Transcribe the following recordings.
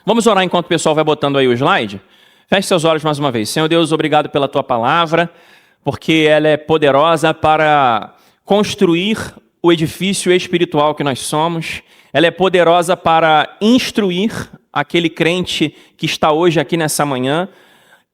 Vamos orar enquanto o pessoal vai botando aí o slide? Feche seus olhos mais uma vez. Senhor Deus, obrigado pela tua palavra, porque ela é poderosa para construir o edifício espiritual que nós somos. Ela é poderosa para instruir aquele crente que está hoje aqui nessa manhã.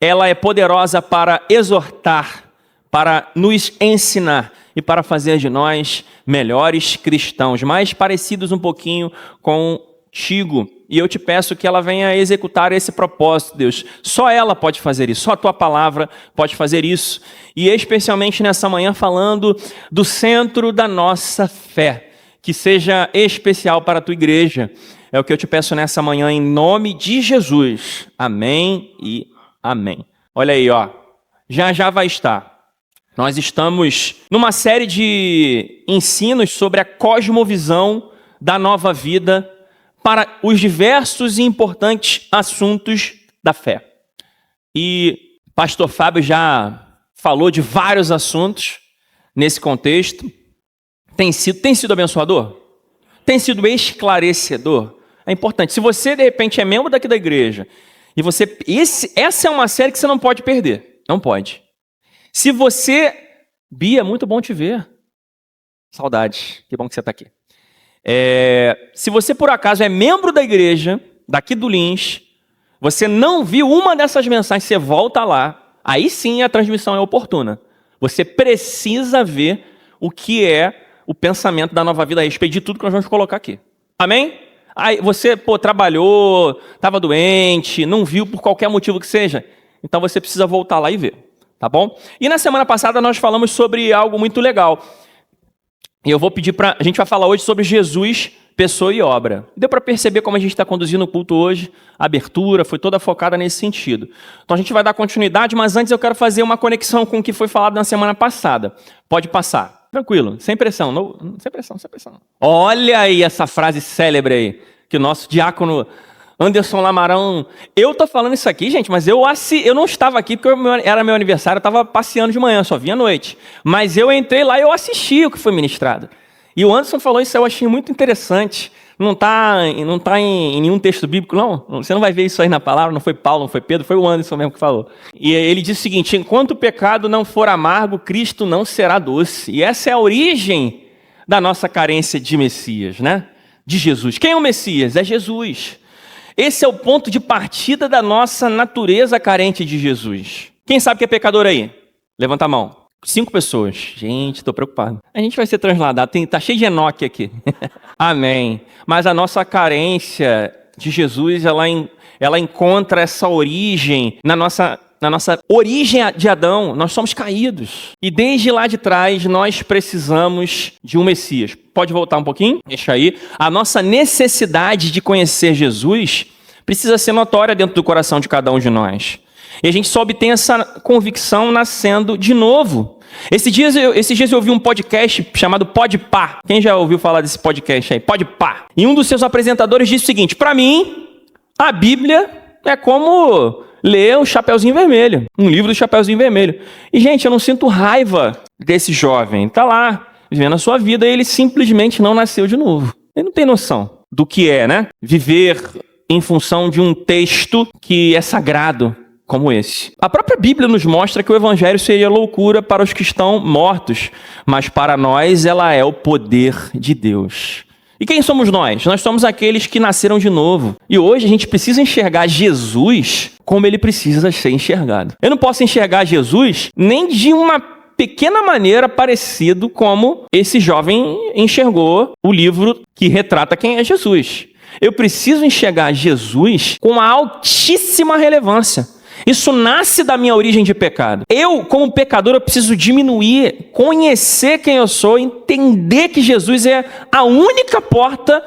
Ela é poderosa para exortar, para nos ensinar e para fazer de nós melhores cristãos, mais parecidos um pouquinho contigo. E eu te peço que ela venha executar esse propósito, Deus. Só ela pode fazer isso, só a tua palavra pode fazer isso. E especialmente nessa manhã falando do centro da nossa fé, que seja especial para a tua igreja. É o que eu te peço nessa manhã em nome de Jesus. Amém e amém. Olha aí, ó. Já vai estar. Nós estamos numa série de ensinos sobre a cosmovisão da nova vida para os diversos e importantes assuntos da fé. E pastor Fábio já falou de vários assuntos nesse contexto. Tem sido abençoador? Tem sido esclarecedor? É importante. Se você, de repente, é membro daqui da igreja, e essa é uma série que você não pode perder. Não pode. Se você... Bia, muito bom te ver. Saudade. Que bom que você está aqui. Se você, por acaso, é membro da igreja, daqui do Lins, você não viu uma dessas mensagens, você volta lá, aí sim a transmissão é oportuna. Você precisa ver o que é o pensamento da nova vida a respeito de tudo que nós vamos colocar aqui. Amém? Aí você, trabalhou, estava doente, não viu por qualquer motivo que seja, então você precisa voltar lá e ver, tá bom? E na semana passada nós falamos sobre algo muito legal. E eu vou pedir a gente vai falar hoje sobre Jesus, pessoa e obra. Deu para perceber como a gente está conduzindo o culto hoje? A abertura foi toda focada nesse sentido. Então a gente vai dar continuidade, mas antes eu quero fazer uma conexão com o que foi falado na semana passada. Pode passar. Tranquilo, sem pressão. Sem pressão. Olha aí essa frase célebre aí, que o nosso diácono Anderson Lamarão... Eu tô falando isso aqui, gente, mas eu não estava aqui porque era meu aniversário, eu estava passeando de manhã, só vinha à noite. Mas eu entrei lá e eu assisti o que foi ministrado. E o Anderson falou isso, eu achei muito interessante. Não tá em nenhum texto bíblico, não. Você não vai ver isso aí na palavra, não foi Paulo, não foi Pedro, foi o Anderson mesmo que falou. E ele disse o seguinte: enquanto o pecado não for amargo, Cristo não será doce. E essa é a origem da nossa carência de Messias, né? De Jesus. Quem é o Messias? É Jesus. Esse é o ponto de partida da nossa natureza carente de Jesus. Quem sabe que é pecador aí? Levanta a mão. 5 pessoas. Gente, estou preocupado. A gente vai ser transladado. Tá cheio de Enoque aqui. Amém. Mas a nossa carência de Jesus, ela encontra essa origem na nossa origem de Adão. Nós somos caídos. E desde lá de trás, nós precisamos de um Messias. Pode voltar um pouquinho? Deixa aí. A nossa necessidade de conhecer Jesus precisa ser notória dentro do coração de cada um de nós. E a gente só obtém essa convicção nascendo de novo. Esses dias eu ouvi um podcast chamado Podpah. Quem já ouviu falar desse podcast aí? Podpah. E um dos seus apresentadores disse o seguinte: para mim, a Bíblia é como ler o Chapeuzinho Vermelho. Um livro do Chapeuzinho Vermelho. E, gente, eu não sinto raiva desse jovem. Está lá, vivendo a sua vida, e ele simplesmente não nasceu de novo. Ele não tem noção do que é, né? Viver em função de um texto que é sagrado como esse. A própria Bíblia nos mostra que o Evangelho seria loucura para os que estão mortos, mas para nós ela é o poder de Deus. E quem somos nós? Nós somos aqueles que nasceram de novo. E hoje a gente precisa enxergar Jesus como ele precisa ser enxergado. Eu não posso enxergar Jesus nem de uma pequena maneira parecido como esse jovem enxergou o livro que retrata quem é Jesus. Eu preciso enxergar Jesus com uma altíssima relevância. Isso nasce da minha origem de pecado. Eu, como pecador, eu preciso diminuir, conhecer quem eu sou, entender que Jesus é a única porta,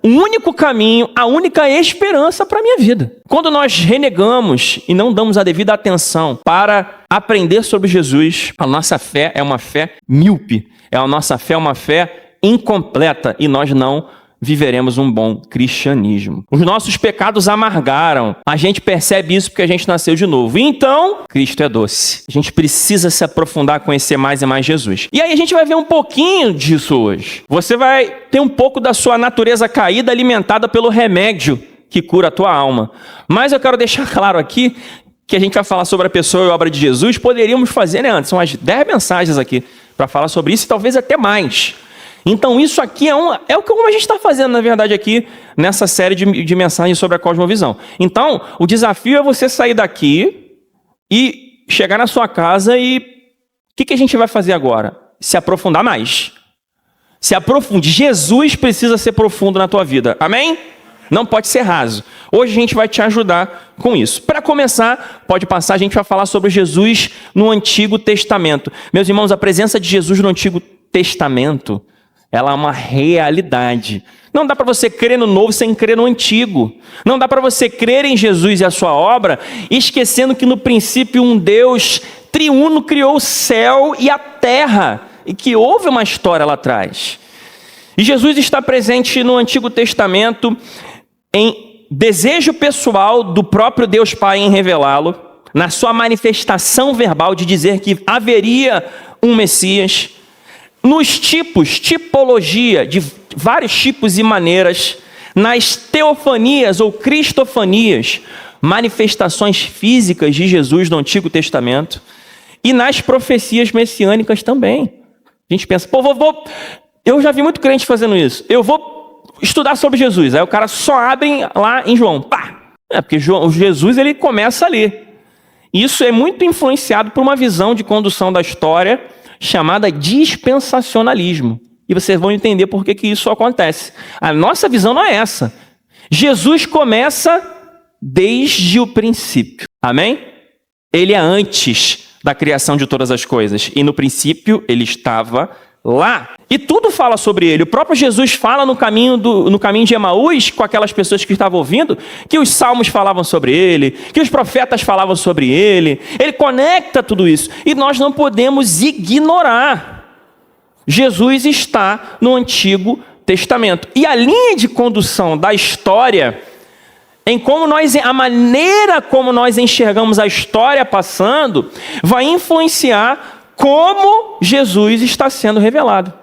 o único caminho, a única esperança para a minha vida. Quando nós renegamos e não damos a devida atenção para aprender sobre Jesus, a nossa fé é uma fé míope, a nossa fé é uma fé incompleta e nós não viveremos um bom cristianismo. Os nossos pecados amargaram. A gente percebe isso porque a gente nasceu de novo. Então, Cristo é doce. A gente precisa se aprofundar, conhecer mais e mais Jesus. E aí a gente vai ver um pouquinho disso hoje. Você vai ter um pouco da sua natureza caída alimentada pelo remédio que cura a tua alma. Mas eu quero deixar claro aqui que a gente vai falar sobre a pessoa e a obra de Jesus. Poderíamos fazer, né, Anderson, umas 10 mensagens aqui para falar sobre isso e talvez até mais. Então isso aqui é o que a gente está fazendo, na verdade, aqui nessa série de mensagens sobre a cosmovisão. Então, o desafio é você sair daqui e chegar na sua casa e o que a gente vai fazer agora? Se aprofundar mais. Se aprofunde. Jesus precisa ser profundo na tua vida. Amém? Não pode ser raso. Hoje a gente vai te ajudar com isso. Para começar, pode passar, a gente vai falar sobre Jesus no Antigo Testamento. Meus irmãos, a presença de Jesus no Antigo Testamento, ela é uma realidade. Não dá para você crer no Novo sem crer no Antigo. Não dá para você crer em Jesus e a sua obra, esquecendo que no princípio um Deus triuno criou o céu e a terra, e que houve uma história lá atrás. E Jesus está presente no Antigo Testamento em desejo pessoal do próprio Deus Pai em revelá-lo, na sua manifestação verbal de dizer que haveria um Messias, nos tipologia de vários tipos e maneiras, nas teofanias ou cristofanias, manifestações físicas de Jesus no Antigo Testamento, e nas profecias messiânicas também. A gente pensa, eu já vi muito crente fazendo isso, eu vou estudar sobre Jesus, aí o cara só abre lá em João, pá! Porque Jesus ele começa ali. Isso é muito influenciado por uma visão de condução da história chamada dispensacionalismo. E vocês vão entender por que isso acontece. A nossa visão não é essa. Jesus começa desde o princípio. Amém? Ele é antes da criação de todas as coisas. E no princípio ele estava lá. E tudo fala sobre ele. O próprio Jesus fala no caminho de Emaús, com aquelas pessoas que estavam ouvindo, que os salmos falavam sobre ele, que os profetas falavam sobre ele. Ele conecta tudo isso. E nós não podemos ignorar. Jesus está no Antigo Testamento. E a linha de condução da história, a maneira como nós enxergamos a história passando, vai influenciar como Jesus está sendo revelado.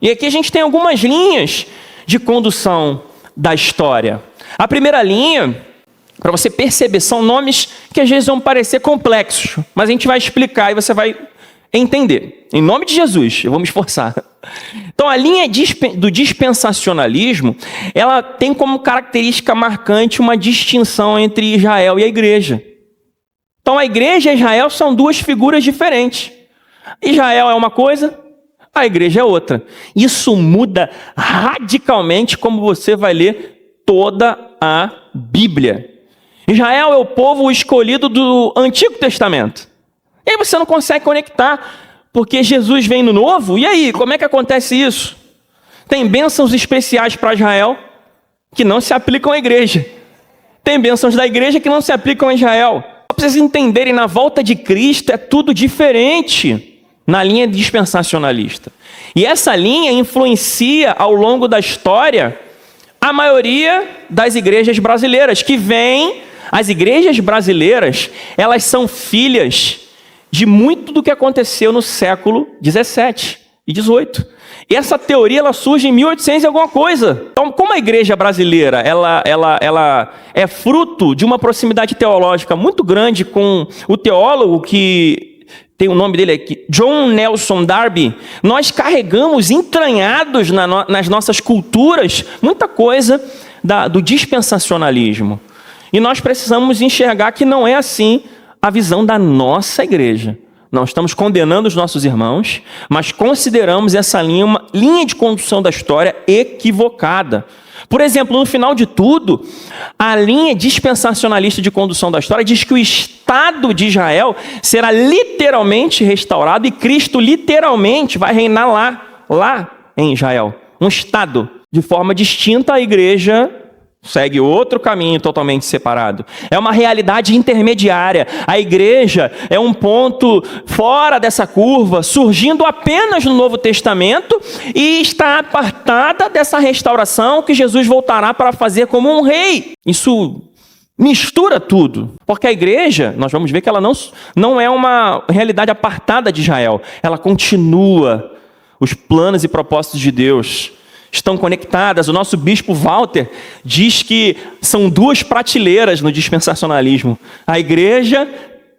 E aqui a gente tem algumas linhas de condução da história. A primeira linha, para você perceber, são nomes que às vezes vão parecer complexos, mas a gente vai explicar e você vai entender. Em nome de Jesus, eu vou me esforçar. Então, a linha do dispensacionalismo, ela tem como característica marcante uma distinção entre Israel e a igreja. Então, a igreja e Israel são duas figuras diferentes. Israel é uma coisa, a igreja é outra. Isso muda radicalmente como você vai ler toda a Bíblia. Israel é o povo escolhido do Antigo Testamento. E aí você não consegue conectar, porque Jesus vem no Novo, e aí, como é que acontece isso? Tem bênçãos especiais para Israel que não se aplicam à igreja. Tem bênçãos da igreja que não se aplicam a Israel. Para vocês entenderem, na volta de Cristo é tudo diferente na linha dispensacionalista. E essa linha influencia ao longo da história a maioria das igrejas brasileiras que vêm. As igrejas brasileiras, elas são filhas de muito do que aconteceu no século 17 e 18. E essa teoria ela surge em 1800 e alguma coisa. Então, como a igreja brasileira ela é fruto de uma proximidade teológica muito grande com o teólogo que tem o nome dele aqui, John Nelson Darby, nós carregamos entranhados nas nossas culturas muita coisa do dispensacionalismo. E nós precisamos enxergar que não é assim a visão da nossa igreja. Não estamos condenando os nossos irmãos, mas consideramos essa linha uma linha de condução da história equivocada. Por exemplo, no final de tudo, a linha dispensacionalista de condução da história diz que o Estado de Israel será literalmente restaurado e Cristo literalmente vai reinar lá em Israel. Um Estado de forma distinta à igreja segue outro caminho totalmente separado. É uma realidade intermediária. A igreja é um ponto fora dessa curva, surgindo apenas no Novo Testamento e está apartada dessa restauração que Jesus voltará para fazer como um rei. Isso mistura tudo. Porque a igreja, nós vamos ver que ela não é uma realidade apartada de Israel. Ela continua os planos e propósitos de Deus estão conectadas. O nosso bispo Walter diz que são duas prateleiras no dispensacionalismo. A igreja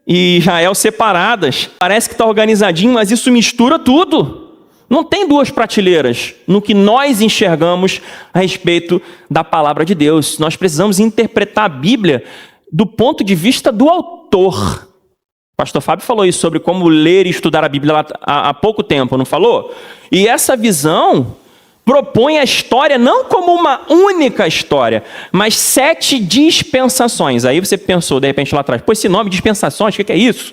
e Israel separadas. Parece que está organizadinho, mas isso mistura tudo. Não tem duas prateleiras no que nós enxergamos a respeito da palavra de Deus. Nós precisamos interpretar a Bíblia do ponto de vista do autor. O pastor Fábio falou isso sobre como ler e estudar a Bíblia há pouco tempo, não falou? E essa visão propõe a história não como uma única história, mas 7 dispensações. Aí você pensou, de repente, lá atrás, pô, esse nome, dispensações, o que é isso?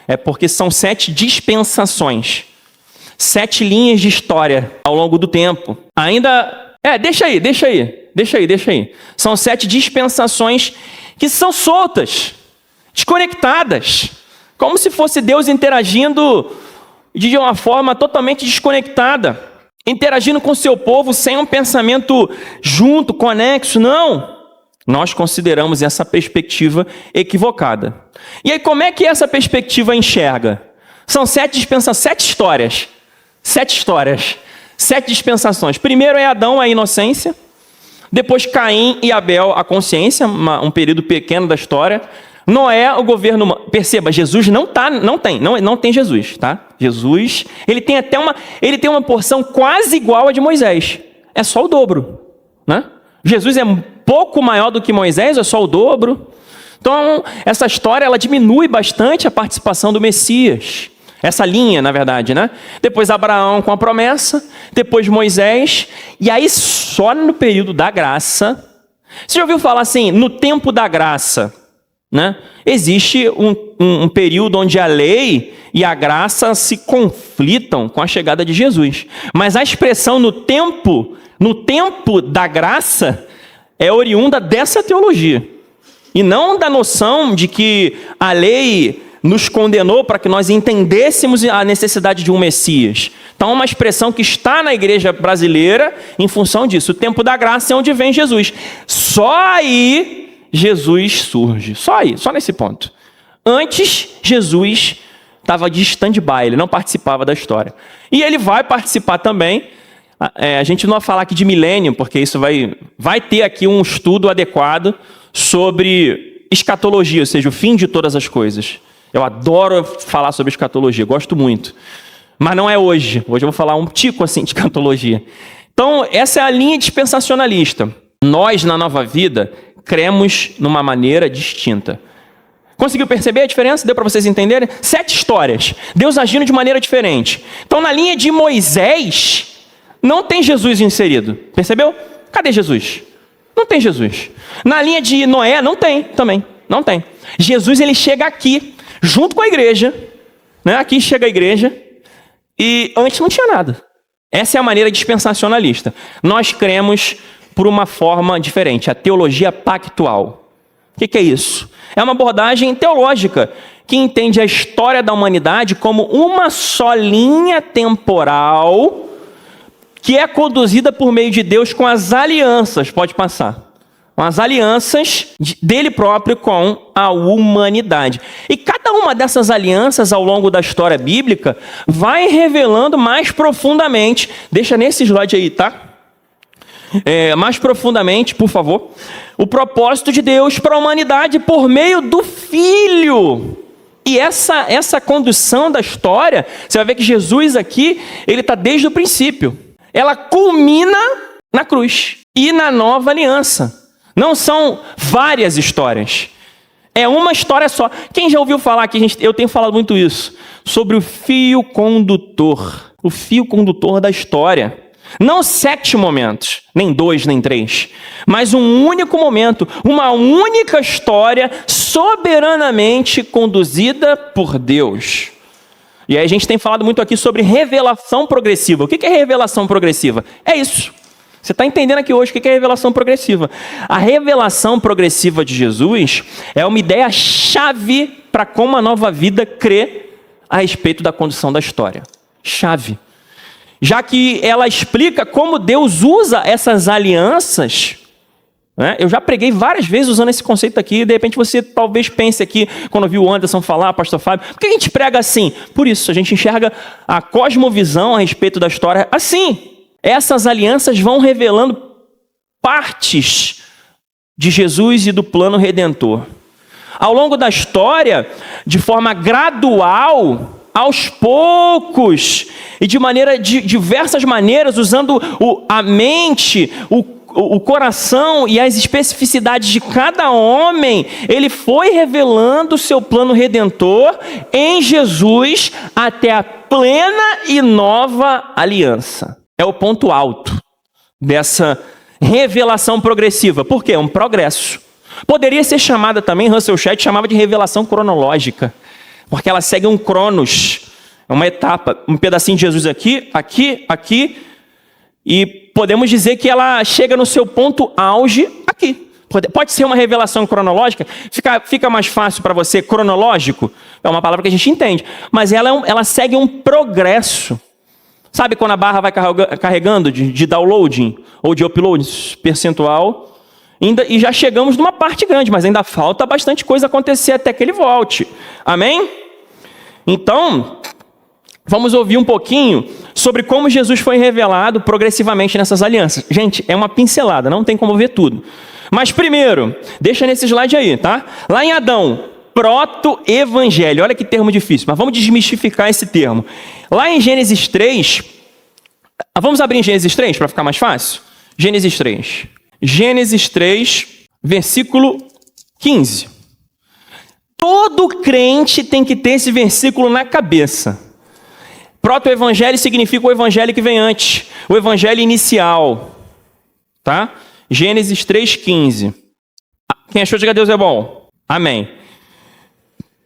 É porque são 7 dispensações. 7 linhas de história ao longo do tempo. Ainda... deixa aí. São 7 dispensações que são soltas, desconectadas. Como se fosse Deus interagindo de uma forma totalmente desconectada. Interagindo com o seu povo sem um pensamento junto, conexo. Não. Nós consideramos essa perspectiva equivocada. E aí, como é que essa perspectiva enxerga? São 7 dispensações, 7 histórias. 7 histórias, 7 dispensações. Primeiro é Adão, a inocência. Depois Caim e Abel, a consciência, um período pequeno da história. Noé, o governo humano. Perceba, Jesus não tem Jesus, tá? Jesus, ele tem uma porção quase igual a de Moisés. É só o dobro, né? Jesus é um pouco maior do que Moisés, é só o dobro. Então, essa história, ela diminui bastante a participação do Messias. Essa linha, na verdade, né? Depois Abraão com a promessa, depois Moisés, e aí só no período da graça. Você já ouviu falar assim, no tempo da graça, né? Existe um período onde a lei e a graça se conflitam com a chegada de Jesus. Mas a expressão no tempo da graça é oriunda dessa teologia. E não da noção de que a lei nos condenou para que nós entendêssemos a necessidade de um Messias. Então, é uma expressão que está na igreja brasileira em função disso. O tempo da graça é onde vem Jesus. Só aí Jesus surge. Só aí, só nesse ponto. Antes, Jesus estava de stand-by, ele não participava da história. E ele vai participar também. A gente não vai falar aqui de milênio, porque isso vai ter aqui um estudo adequado sobre escatologia, ou seja, o fim de todas as coisas. Eu adoro falar sobre escatologia, gosto muito. Mas não é hoje. Hoje eu vou falar um tico assim de escatologia. Então, essa é a linha dispensacionalista. Nós, na Nova Vida, cremos numa maneira distinta. Conseguiu perceber a diferença? Deu para vocês entenderem? 7 histórias. Deus agindo de maneira diferente. Então, na linha de Moisés, não tem Jesus inserido. Percebeu? Cadê Jesus? Não tem Jesus. Na linha de Noé, não tem também. Não tem. Jesus, ele chega aqui, junto com a igreja, né? Aqui chega a igreja, e antes não tinha nada. Essa é a maneira dispensacionalista. Nós cremos por uma forma diferente, a teologia pactual. O que é isso? É uma abordagem teológica que entende a história da humanidade como uma só linha temporal que é conduzida por meio de Deus com as alianças, pode passar. As alianças dele próprio com a humanidade. E cada uma dessas alianças ao longo da história bíblica vai revelando mais profundamente, deixa nesse slide aí, tá? Mais profundamente, por favor, o propósito de Deus para a humanidade por meio do Filho. E essa condução da história, você vai ver que Jesus aqui, ele está desde o princípio. Ela culmina na cruz e na nova aliança. Não são várias histórias. É uma história só. Quem já ouviu falar aqui, eu tenho falado muito isso, sobre o fio condutor. O fio condutor da história. Não 7 momentos, nem 2, nem 3, mas um único momento, uma única história soberanamente conduzida por Deus. E aí a gente tem falado muito aqui sobre revelação progressiva. O que é revelação progressiva? É isso. Você está entendendo aqui hoje o que é revelação progressiva. A revelação progressiva de Jesus é uma ideia-chave para como a nova vida crê a respeito da condução da história. Chave. Já que ela explica como Deus usa essas alianças, né? Eu já preguei várias vezes usando esse conceito aqui, de repente você talvez pense aqui, quando viu o Anderson falar, pastor Fábio, por que a gente prega assim? Por isso, a gente enxerga a cosmovisão a respeito da história assim. Essas alianças vão revelando partes de Jesus e do plano redentor. Ao longo da história, de forma gradual, aos poucos e de diversas maneiras, usando a mente, o coração e as especificidades de cada homem, ele foi revelando o seu plano redentor em Jesus até a plena e nova aliança. É o ponto alto dessa revelação progressiva. Por quê? É um progresso. Poderia ser chamada também, Russell Shedd chamava de revelação cronológica, porque ela segue um cronos, é uma etapa, um pedacinho de Jesus aqui, aqui, aqui, e podemos dizer que ela chega no seu ponto auge aqui. Pode ser uma revelação cronológica, fica mais fácil para você, cronológico, é uma palavra que a gente entende, mas ela segue um progresso. Sabe quando a barra vai carregando de downloading ou de uploading, percentual, e já chegamos numa parte grande, mas ainda falta bastante coisa acontecer até que ele volte. Amém? Então, vamos ouvir um pouquinho sobre como Jesus foi revelado progressivamente nessas alianças. Gente, é uma pincelada, não tem como ver tudo. Mas primeiro, deixa nesse slide aí, tá? Lá em Adão, proto-evangelho. Olha que termo difícil, mas vamos desmistificar esse termo. Lá em Gênesis 3, vamos abrir em Gênesis 3 para ficar mais fácil? Gênesis 3. Gênesis 3, versículo 15. Todo crente tem que ter esse versículo na cabeça. Proto-evangelho significa o evangelho que vem antes, o evangelho inicial. Tá? Gênesis 3,15. Quem achou, diga Deus é bom. Amém.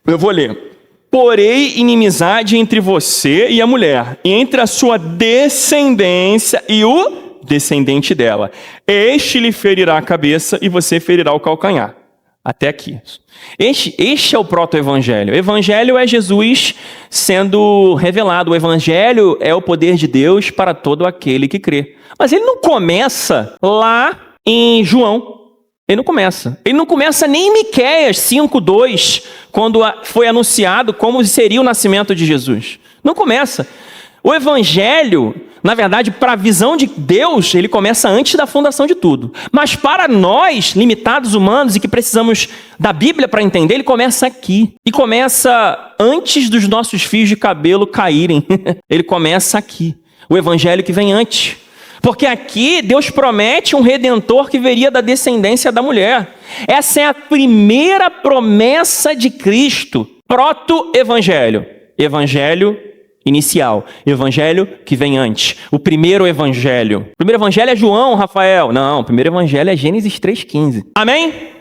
Eu vou ler. Porém, inimizade entre você e a mulher, e entre a sua descendência e o descendente dela. Este lhe ferirá a cabeça e você ferirá o calcanhar. Até aqui. Este é o proto-evangelho. O evangelho é Jesus sendo revelado. O evangelho é o poder de Deus para todo aquele que crê. Mas ele não começa lá em João. Ele não começa nem em Miqueias 5:2, quando foi anunciado como seria o nascimento de Jesus. Não começa. O evangelho, na verdade, para a visão de Deus, ele começa antes da fundação de tudo. Mas para nós, limitados humanos e que precisamos da Bíblia para entender, ele começa aqui. E começa antes dos nossos fios de cabelo caírem. Ele começa aqui. O evangelho que vem antes. Porque aqui Deus promete um redentor que viria da descendência da mulher. Essa é a primeira promessa de Cristo. Proto-evangelho. Evangelho inicial. Evangelho que vem antes. O primeiro evangelho. O primeiro evangelho é João, Rafael. Não, o primeiro evangelho é Gênesis 3,15. Amém?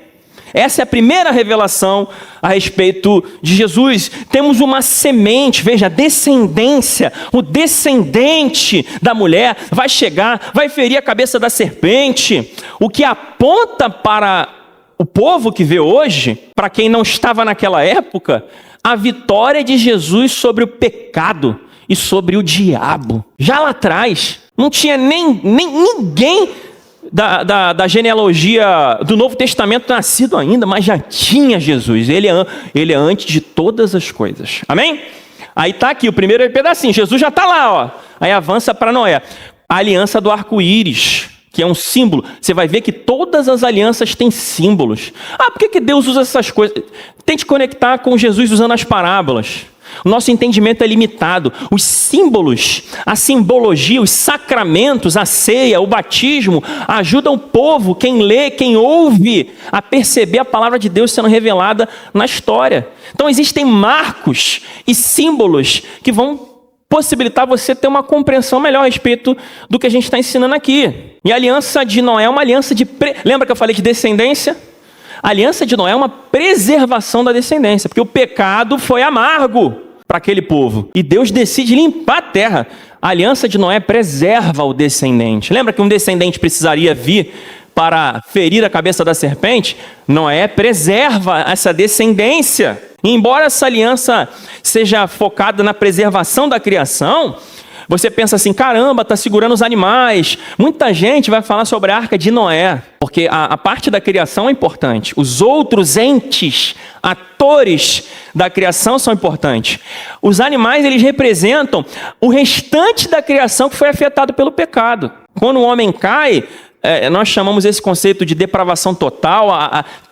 Essa é a primeira revelação a respeito de Jesus. Temos uma semente, veja, descendência. O descendente da mulher vai chegar, vai ferir a cabeça da serpente. O que aponta para o povo que vê hoje, para quem não estava naquela época, a vitória de Jesus sobre o pecado e sobre o diabo. Já lá atrás, não tinha nem ninguém da genealogia do Novo Testamento nascido ainda, mas já tinha Jesus. Ele é antes de todas as coisas. Amém? Aí está aqui o primeiro pedacinho. Jesus já está lá, ó. Aí avança para Noé. A aliança do arco-íris, que é um símbolo. Você vai ver que todas as alianças têm símbolos. Ah, por que Deus usa essas coisas? Tente conectar com Jesus usando as parábolas. O nosso entendimento é limitado. Os símbolos, a simbologia, os sacramentos, a ceia, o batismo, ajudam o povo, quem lê, quem ouve, a perceber a palavra de Deus sendo revelada na história. Então existem marcos e símbolos que vão possibilitar você ter uma compreensão melhor a respeito do que a gente está ensinando aqui. E a aliança de Noé é uma aliança de... Lembra que eu falei de descendência? A aliança de Noé é uma preservação da descendência, porque o pecado foi amargo para aquele povo. E Deus decide limpar a terra. A aliança de Noé preserva o descendente. Lembra que um descendente precisaria vir para ferir a cabeça da serpente? Noé preserva essa descendência. E embora essa aliança seja focada na preservação da criação, Você pensa assim, caramba, está segurando os animais. Muita gente vai falar sobre a Arca de Noé, porque a parte da criação é importante. Os outros entes, atores da criação são importantes. Os animais, eles representam o restante da criação que foi afetado pelo pecado. Quando o homem cai, nós chamamos esse conceito de depravação total,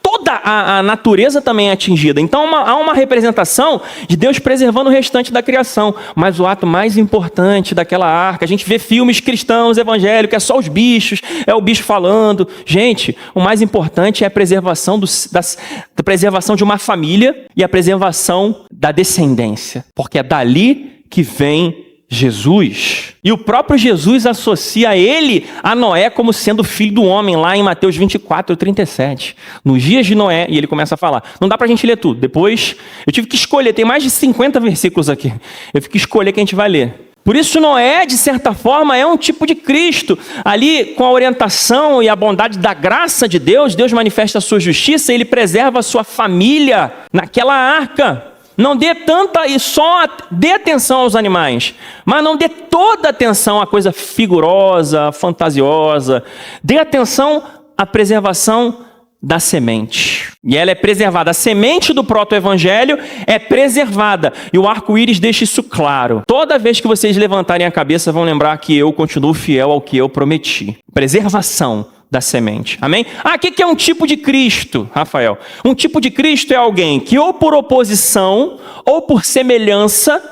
toda a natureza também é atingida. Então há uma representação de Deus preservando o restante da criação. Mas o ato mais importante daquela arca, a gente vê filmes cristãos, evangélicos, é só os bichos, é o bicho falando. Gente, o mais importante é a preservação, da preservação de uma família e a preservação da descendência. Porque é dali que vem Jesus. E o próprio Jesus associa ele a Noé como sendo filho do homem, lá em Mateus 24, 37. Nos dias de Noé, e ele começa a falar. Não dá pra gente ler tudo. Depois, eu tive que escolher, tem mais de 50 versículos aqui. Eu tive que escolher quem a gente vai ler. Por isso Noé, de certa forma, é um tipo de Cristo. Ali, com a orientação e a bondade da graça de Deus, Deus manifesta a sua justiça e ele preserva a sua família naquela arca. Não dê tanta e só dê atenção aos animais, mas não dê toda atenção à coisa figurosa, fantasiosa. Dê atenção à preservação da semente. E ela é preservada. A semente do proto-evangelho é preservada. E o arco-íris deixa isso claro. Toda vez que vocês levantarem a cabeça, vão lembrar que eu continuo fiel ao que eu prometi. Preservação da semente. Amém? O que é um tipo de Cristo, Rafael? Um tipo de Cristo é alguém que ou por oposição ou por semelhança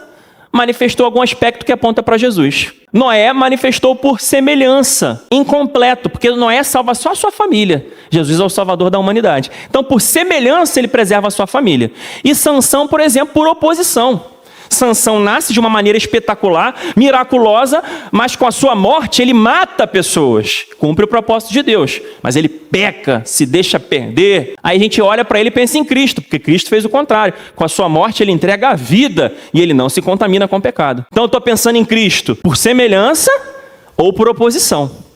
manifestou algum aspecto que aponta para Jesus. Noé manifestou por semelhança, incompleto, porque Noé salva só a sua família. Jesus é o salvador da humanidade. Então, por semelhança, ele preserva a sua família. E Sansão, por exemplo, por oposição. Sansão nasce de uma maneira espetacular, miraculosa, mas com a sua morte ele mata pessoas. Cumpre o propósito de Deus, mas ele peca, se deixa perder. Aí a gente olha para ele e pensa em Cristo, porque Cristo fez o contrário. Com a sua morte ele entrega a vida e ele não se contamina com o pecado. Então eu estou pensando em Cristo por semelhança ou por oposição.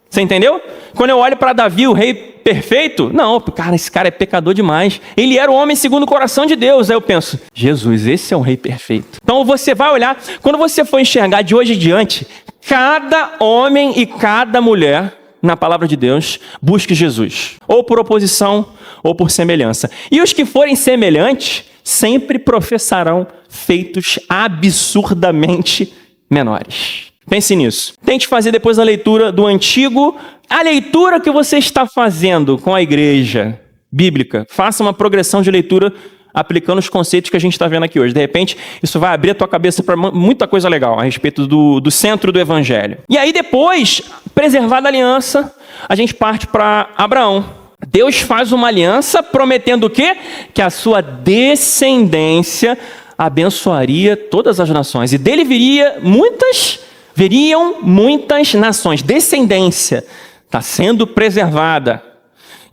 Você entendeu? Quando eu olho para Davi, o rei perfeito, não, cara, esse cara é pecador demais. Ele era o homem segundo o coração de Deus. Aí eu penso, Jesus, esse é um rei perfeito. Então você vai olhar, quando você for enxergar de hoje em diante, cada homem e cada mulher, na palavra de Deus, busque Jesus. Ou por oposição, ou por semelhança. E os que forem semelhantes, sempre professarão feitos absurdamente menores. Pense nisso. Tente fazer depois a leitura do Antigo. A leitura que você está fazendo com a igreja bíblica, faça uma progressão de leitura aplicando os conceitos que a gente está vendo aqui hoje. De repente, isso vai abrir a tua cabeça para muita coisa legal a respeito do centro do Evangelho. E aí depois, preservada a aliança, a gente parte para Abraão. Deus faz uma aliança prometendo o quê? Que a sua descendência abençoaria todas as nações. E dele viriam muitas nações. Descendência está sendo preservada.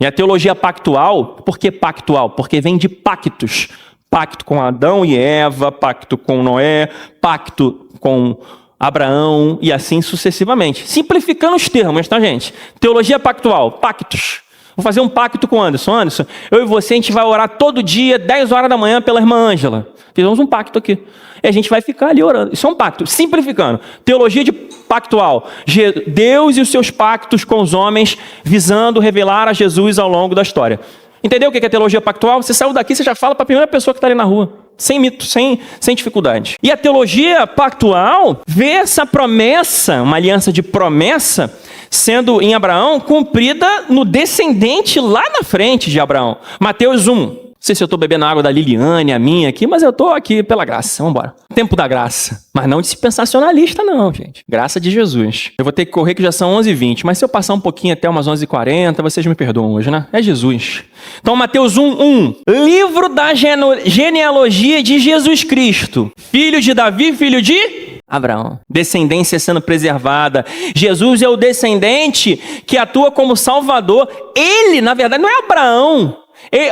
E a teologia pactual, por que pactual? Porque vem de pactos. Pacto com Adão e Eva, pacto com Noé, pacto com Abraão e assim sucessivamente. Simplificando os termos, tá, gente? Teologia pactual, pactos. Vou fazer um pacto com o Anderson. Anderson, eu e você, a gente vai orar todo dia, 10 horas da manhã, pela irmã Ângela. Fizemos um pacto aqui. E a gente vai ficar ali orando. Isso é um pacto. Simplificando. Teologia de pactual. Deus e os seus pactos com os homens, visando revelar a Jesus ao longo da história. Entendeu o que é teologia pactual? Você saiu daqui, você já fala para a primeira pessoa que está ali na rua. Sem mito, sem dificuldade. E a teologia pactual vê essa promessa, uma aliança de promessa, sendo em Abraão cumprida no descendente lá na frente de Abraão. Mateus 1. Não sei se eu estou bebendo água da Liliane, a minha aqui, mas eu estou aqui pela graça. Vamos embora. Tempo da graça. Mas não dispensacionalista não, gente. Graça de Jesus. Eu vou ter que correr que já são 11h20, mas se eu passar um pouquinho até umas 11h40, vocês me perdoam hoje, né? É Jesus. Então, Mateus 1:1. Livro da genealogia de Jesus Cristo. Filho de Davi, filho de Abraão. Descendência sendo preservada. Jesus é o descendente que atua como salvador. Ele, na verdade, não é Abraão.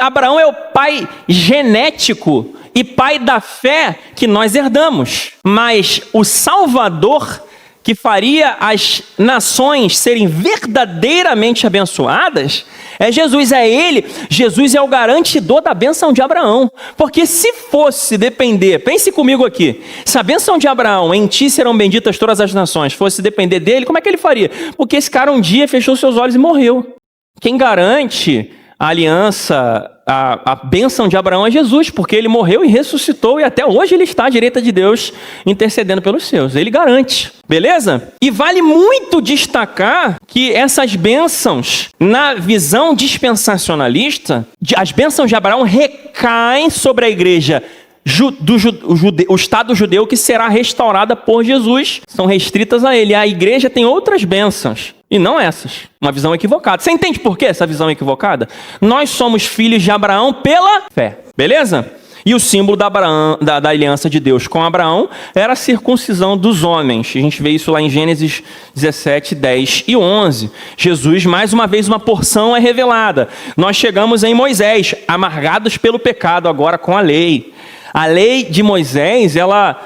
Abraão é o pai genético e pai da fé que nós herdamos. Mas o Salvador que faria as nações serem verdadeiramente abençoadas, é Jesus, é Ele. Jesus é o garantidor da bênção de Abraão. Porque se fosse depender, pense comigo aqui, se a bênção de Abraão, em ti serão benditas todas as nações, fosse depender dele, como é que ele faria? Porque esse cara um dia fechou seus olhos e morreu. Quem garante a aliança, a bênção de Abraão é Jesus, porque ele morreu e ressuscitou e até hoje ele está à direita de Deus intercedendo pelos seus. Ele garante, beleza? E vale muito destacar que essas bênçãos, na visão dispensacionalista, as bênçãos de Abraão recaem sobre a igreja o Estado judeu que será restaurada por Jesus. São restritas a ele. A igreja tem outras bênçãos. E não essas. Uma visão equivocada. Você entende por que essa visão equivocada? Nós somos filhos de Abraão pela fé. Beleza? E o símbolo da aliança de Deus com Abraão era a circuncisão dos homens. A gente vê isso lá em Gênesis 17, 10 e 11. Jesus, mais uma vez, uma porção é revelada. Nós chegamos em Moisés, amargados pelo pecado, agora com a lei. A lei de Moisés, ela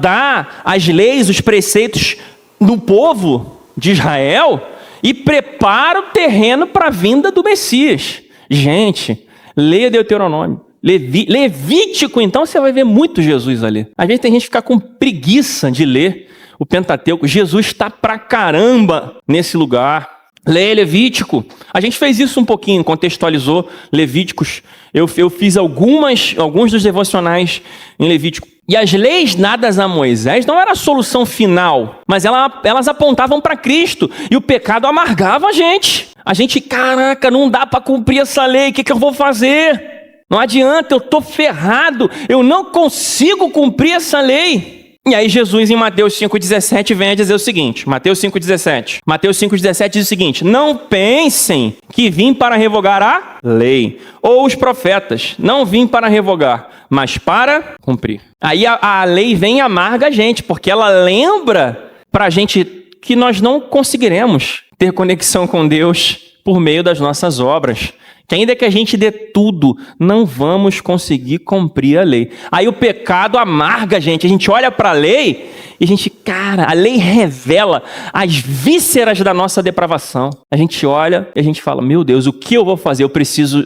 dá as leis, os preceitos do povo de Israel e prepara o terreno para a vinda do Messias. Gente, leia Deuteronômio. Levítico, então, você vai ver muito Jesus ali. Às vezes tem gente que fica com preguiça de ler o Pentateuco. Jesus está pra caramba nesse lugar. Leia Levítico. A gente fez isso um pouquinho, contextualizou Levíticos. Eu fiz alguns dos devocionais em Levítico. E as leis dadas a Moisés não era a solução final, mas elas apontavam para Cristo. E o pecado amargava a gente. A gente, caraca, não dá para cumprir essa lei, o que eu vou fazer? Não adianta, eu estou ferrado, eu não consigo cumprir essa lei. E aí Jesus em Mateus 5,17 vem a dizer o seguinte, Mateus 5,17 diz o seguinte: não pensem que vim para revogar a lei, ou os profetas, não vim para revogar, mas para cumprir. Aí a lei vem e amarga a gente, porque ela lembra para a gente que nós não conseguiremos ter conexão com Deus por meio das nossas obras. Que ainda que a gente dê tudo, não vamos conseguir cumprir a lei. Aí o pecado amarga a gente olha para a lei e a gente, cara, a lei revela as vísceras da nossa depravação. A gente olha e a gente fala, meu Deus, o que eu vou fazer? Eu preciso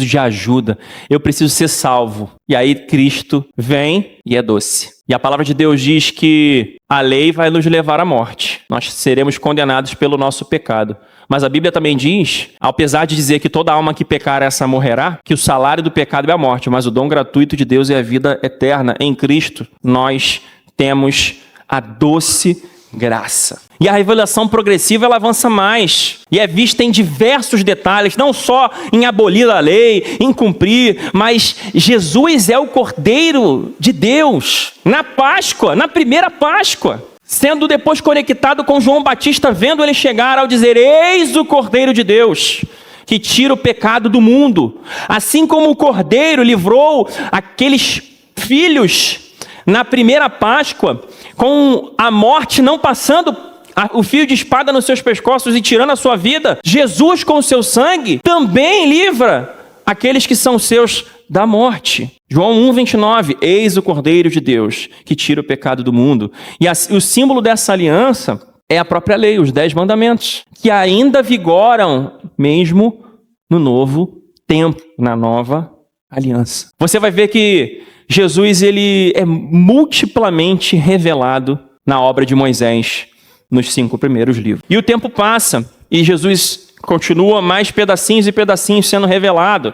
de ajuda, eu preciso ser salvo. E aí Cristo vem e é doce. E a palavra de Deus diz que a lei vai nos levar à morte. Nós seremos condenados pelo nosso pecado. Mas a Bíblia também diz, apesar de dizer que toda alma que pecar essa morrerá, que o salário do pecado é a morte, mas o dom gratuito de Deus é a vida eterna. Em Cristo, nós temos a doce graça. E a revelação progressiva, ela avança mais. E é vista em diversos detalhes, não só em abolir a lei, em cumprir, mas Jesus é o Cordeiro de Deus. Na Páscoa, na primeira Páscoa. Sendo depois conectado com João Batista, vendo ele chegar ao dizer, eis o Cordeiro de Deus, que tira o pecado do mundo. Assim como o Cordeiro livrou aqueles filhos na primeira Páscoa, com a morte não passando o fio de espada nos seus pescoços e tirando a sua vida, Jesus com o seu sangue também livra aqueles que são seus da morte. João 1,29, eis o Cordeiro de Deus, que tira o pecado do mundo. E o símbolo dessa aliança é a própria lei, os 10 mandamentos, que ainda vigoram mesmo no novo tempo, na nova aliança. Você vai ver que Jesus ele é multiplamente revelado na obra de Moisés, nos 5 primeiros livros. E o tempo passa, e Jesus continua mais pedacinhos e pedacinhos sendo revelado.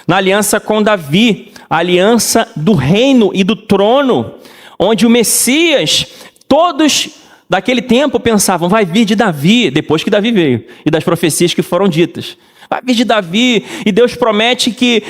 Na aliança com Davi, a aliança do reino e do trono, onde o Messias, todos daquele tempo pensavam, vai vir de Davi, depois que Davi veio, e das profecias que foram ditas. Vai vir de Davi, e Deus promete que,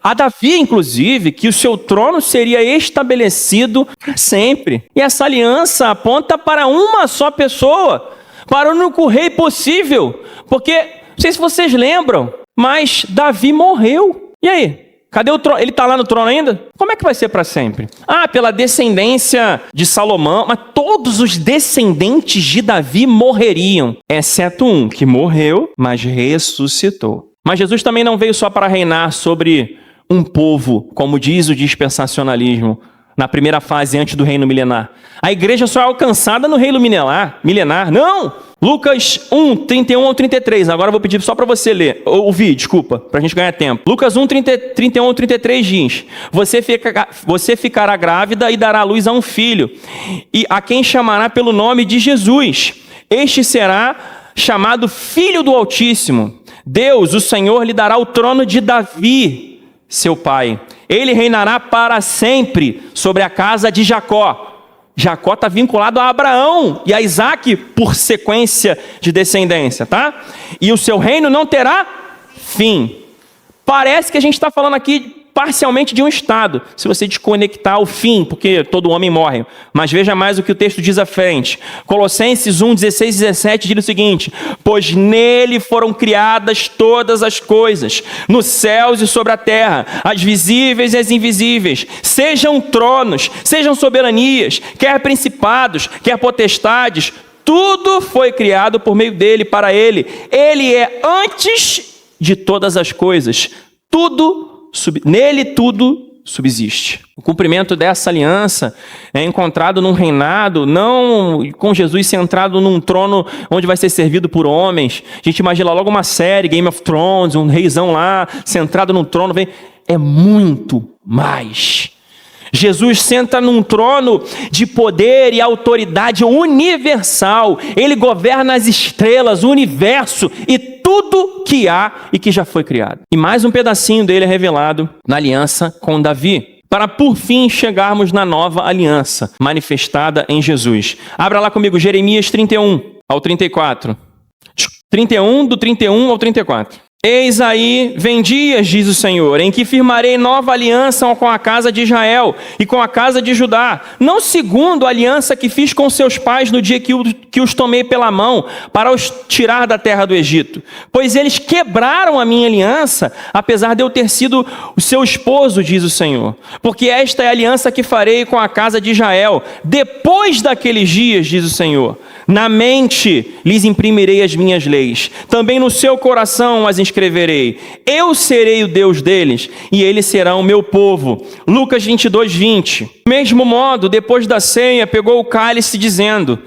a Davi inclusive, que o seu trono seria estabelecido para sempre. E essa aliança aponta para uma só pessoa, para o único rei possível, porque, não sei se vocês lembram, mas Davi morreu. E aí? Cadê o trono? Ele está lá no trono ainda? Como é que vai ser para sempre? Pela descendência de Salomão, mas todos os descendentes de Davi morreriam, exceto um que morreu, mas ressuscitou. Mas Jesus também não veio só para reinar sobre um povo, como diz o dispensacionalismo. na primeira fase antes do reino milenar. A igreja só é alcançada no reino milenar. Não! Lucas 1, 31 ao 33. Agora eu vou pedir só para você ler, ouvir, desculpa, para a gente ganhar tempo. Lucas 1, 31 ao 33 diz: Você ficará grávida e dará à luz a um filho, e a quem chamará pelo nome de Jesus. Este será chamado Filho do Altíssimo. Deus, o Senhor, lhe dará o trono de Davi, seu pai. Ele reinará para sempre sobre a casa de Jacó. Jacó está vinculado a Abraão e a Isaac por sequência de descendência, tá? E o seu reino não terá fim. Parece que a gente está falando aqui parcialmente de um estado, se você desconectar o fim, porque todo homem morre. Mas veja mais o que o texto diz à frente. Colossenses 1, 16 e 17 diz o seguinte: Pois nele foram criadas todas as coisas, nos céus e sobre a terra, as visíveis e as invisíveis, sejam tronos, sejam soberanias, quer principados, quer potestades, tudo foi criado por meio dele, para ele. Ele é antes de todas as coisas, nele tudo subsiste. O cumprimento dessa aliança é encontrado num reinado, não com Jesus centrado num trono onde vai ser servido por homens. A gente imagina logo uma série, Game of Thrones, um reizão lá, centrado num trono. É muito mais. Jesus senta num trono de poder e autoridade universal. Ele governa as estrelas, o universo e tudo que há e que já foi criado. E mais um pedacinho dele é revelado na aliança com Davi, para por fim chegarmos na nova aliança manifestada em Jesus. Abra lá comigo Jeremias 31 ao 34. 31, do 31 ao 34. Eis aí, vem dias, diz o Senhor, em que firmarei nova aliança com a casa de Israel e com a casa de Judá, não segundo a aliança que fiz com seus pais no dia que os tomei pela mão para os tirar da terra do Egito. Pois eles quebraram a minha aliança, apesar de eu ter sido o seu esposo, diz o Senhor. Porque esta é a aliança que farei com a casa de Israel, depois daqueles dias, diz o Senhor. Na mente lhes imprimirei as minhas leis, também no seu coração as escreverei. Eu serei o Deus deles e eles serão o meu povo. Lucas 22, 20. Do mesmo modo, depois da ceia, pegou o cálice dizendo: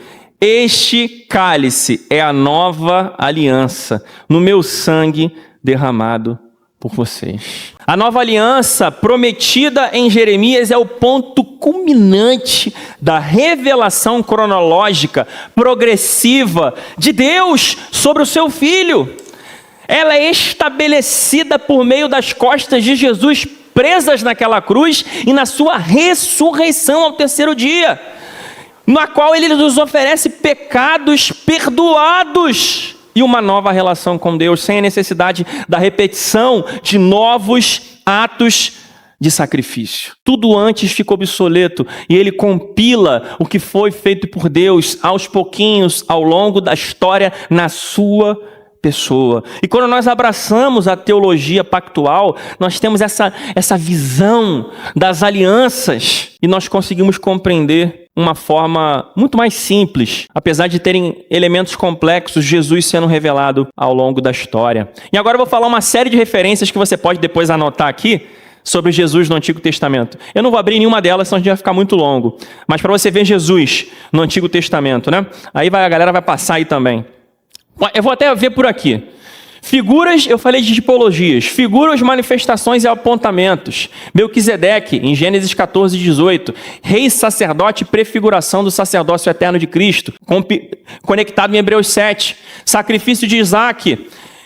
Este cálice é a nova aliança, no meu sangue derramado por vocês. A nova aliança prometida em Jeremias é o ponto culminante da revelação cronológica, progressiva de Deus sobre o seu Filho. Ela é estabelecida por meio das costas de Jesus presas naquela cruz e na sua ressurreição ao terceiro dia, na qual ele nos oferece pecados perdoados e uma nova relação com Deus, sem a necessidade da repetição de novos atos de sacrifício. Tudo antes ficou obsoleto e ele compila o que foi feito por Deus aos pouquinhos, ao longo da história, na sua pessoa. E quando nós abraçamos a teologia pactual, nós temos essa visão das alianças e nós conseguimos compreender uma forma muito mais simples, apesar de terem elementos complexos, Jesus sendo revelado ao longo da história. E agora eu vou falar uma série de referências que você pode depois anotar aqui sobre Jesus no Antigo Testamento. Eu não vou abrir nenhuma delas, senão a gente vai ficar muito longo. Mas para você ver Jesus no Antigo Testamento, né? Aí a galera vai passar aí também. Eu vou até ver por aqui. Figuras, eu falei de tipologias, figuras, manifestações e apontamentos. Melquisedeque, em Gênesis 14, 18. Rei, sacerdote, prefiguração do sacerdócio eterno de Cristo. Conectado em Hebreus 7. Sacrifício de Isaac.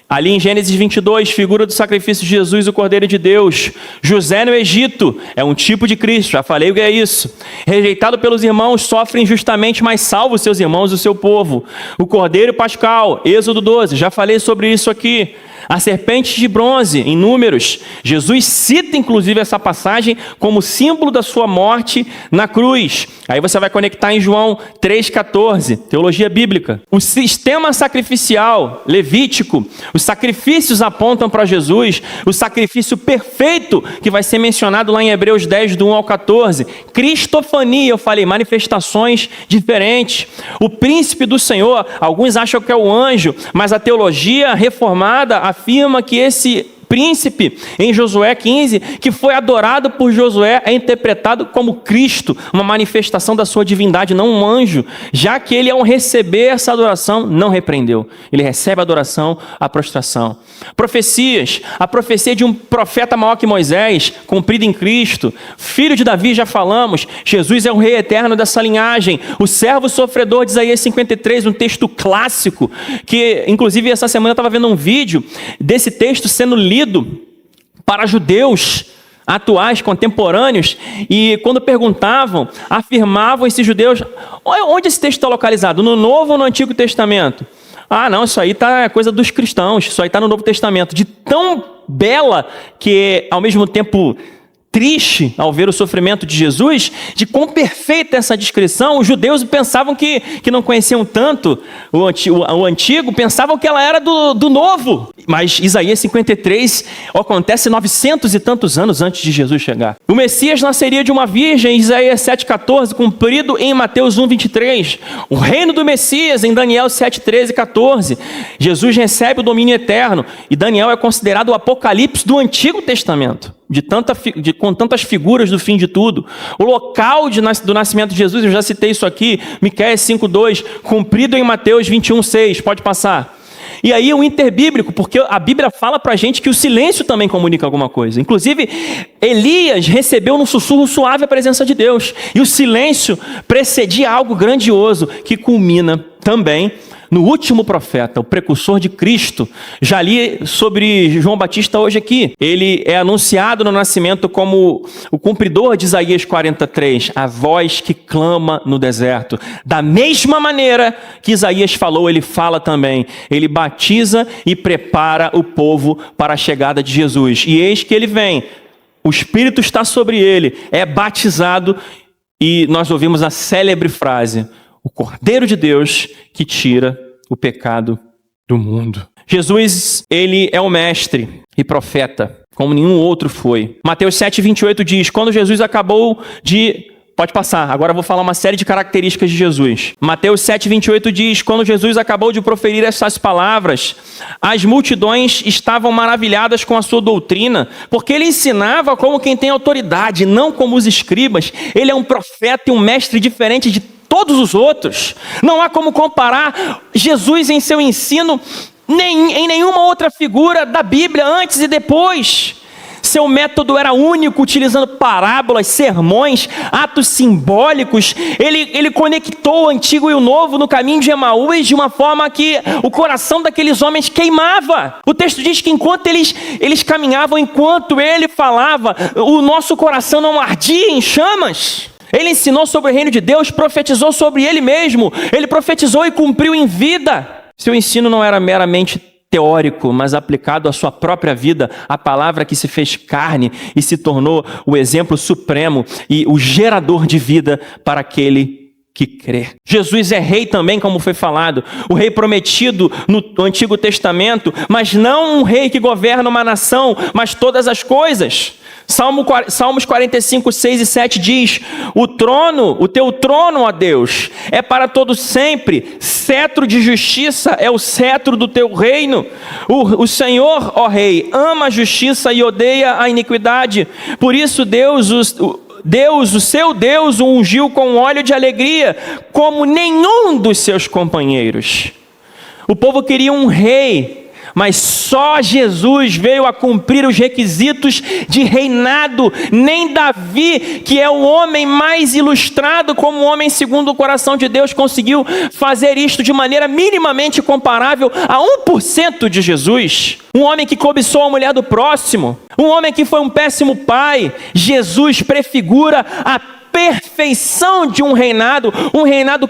Ali em Gênesis 22, figura do sacrifício de Jesus, o Cordeiro de Deus. José no Egito, é um tipo de Cristo, já falei o que é isso. Rejeitado pelos irmãos, sofre injustamente, mas salva os seus irmãos e o seu povo. O Cordeiro Pascal, Êxodo 12, já falei sobre isso aqui. A serpente de bronze, em Números. Jesus cita inclusive essa passagem como símbolo da sua morte na cruz. Aí você vai conectar em João 3,14, teologia bíblica. O sistema sacrificial levítico, os sacrifícios apontam para Jesus, o sacrifício perfeito que vai ser mencionado lá em Hebreus 10, do 1 ao 14. Cristofania, eu falei, manifestações diferentes. O príncipe do Senhor, alguns acham que é o anjo, mas a teologia reformada afirma que esse príncipe em Josué 15, que foi adorado por Josué, é interpretado como Cristo, uma manifestação da sua divindade, não um anjo, já que ele, ao receber essa adoração, não repreendeu. Ele recebe a adoração, a prostração. Profecias, a profecia de um profeta maior que Moisés, cumprida em Cristo. Filho de Davi, já falamos, Jesus é o rei eterno dessa linhagem. O servo sofredor de Isaías 53, um texto clássico, que inclusive essa semana eu estava vendo um vídeo desse texto sendo lido para judeus atuais, contemporâneos, e quando perguntavam, afirmavam esses judeus: onde esse texto está localizado? No Novo ou no Antigo Testamento? Ah, não, isso aí é coisa dos cristãos, isso aí está no Novo Testamento. De tão bela que, ao mesmo tempo, triste ao ver o sofrimento de Jesus, de quão perfeita essa descrição. Os judeus pensavam que não conheciam tanto o antigo, pensavam que ela era do novo. Mas Isaías 53 acontece 900 e tantos anos antes de Jesus chegar. O Messias nasceria de uma virgem, Isaías 7,14, cumprido em Mateus 1,23. O reino do Messias, em Daniel 7,13 e 14. Jesus recebe o domínio eterno, e Daniel é considerado o apocalipse do Antigo Testamento. Com tantas figuras do fim de tudo. O local do nascimento de Jesus, eu já citei isso aqui, Miqueias 5,2, cumprido em Mateus 21,6, pode passar. E aí o interbíblico, porque a Bíblia fala pra gente que o silêncio também comunica alguma coisa. Inclusive, Elias recebeu num sussurro suave a presença de Deus. E o silêncio precedia algo grandioso, que culmina também no último profeta, o precursor de Cristo. Já li sobre João Batista hoje aqui. Ele é anunciado no nascimento como o cumpridor de Isaías 43, a voz que clama no deserto. Da mesma maneira que Isaías falou, ele fala também. Ele batiza e prepara o povo para a chegada de Jesus. E eis que ele vem, o Espírito está sobre ele, é batizado, e nós ouvimos a célebre frase: o Cordeiro de Deus que tira o pecado do mundo. Jesus, ele é o mestre e profeta, como nenhum outro foi. Mateus 7,28 diz: quando Jesus acabou de... Pode passar, agora eu vou falar uma série de características de Jesus. Mateus 7,28 diz: quando Jesus acabou de proferir essas palavras, as multidões estavam maravilhadas com a sua doutrina, porque ele ensinava como quem tem autoridade, não como os escribas. Ele é um profeta e um mestre diferente de todos os outros. Não há como comparar Jesus em seu ensino em nenhuma outra figura da Bíblia antes e depois. Seu método era único, utilizando parábolas, sermões, atos simbólicos. Ele conectou o antigo e o novo no caminho de Emaús de uma forma que o coração daqueles homens queimava. O texto diz que enquanto eles caminhavam, enquanto ele falava, o nosso coração não ardia em chamas. Ele ensinou sobre o reino de Deus, profetizou sobre ele mesmo. Ele profetizou e cumpriu em vida. Seu ensino não era meramente teórico, mas aplicado à sua própria vida, a palavra que se fez carne e se tornou o exemplo supremo e o gerador de vida para aquele que crê. Jesus é rei também, como foi falado, o rei prometido no Antigo Testamento, mas não um rei que governa uma nação, mas todas as coisas. Salmos 45, 6 e 7 diz: o teu trono, ó Deus, é para todo sempre, cetro de justiça é o cetro do teu reino. O Senhor, ó Rei, ama a justiça e odeia a iniquidade. Por isso Deus, o seu Deus, o ungiu com óleo de alegria, como nenhum dos seus companheiros. O povo queria um rei, mas só Jesus veio a cumprir os requisitos de reinado. Nem Davi, que é o homem mais ilustrado como homem segundo o coração de Deus, conseguiu fazer isto de maneira minimamente comparável a 1% de Jesus. Um homem que cobiçou a mulher do próximo, um homem que foi um péssimo pai. Jesus prefigura a perfeição de um reinado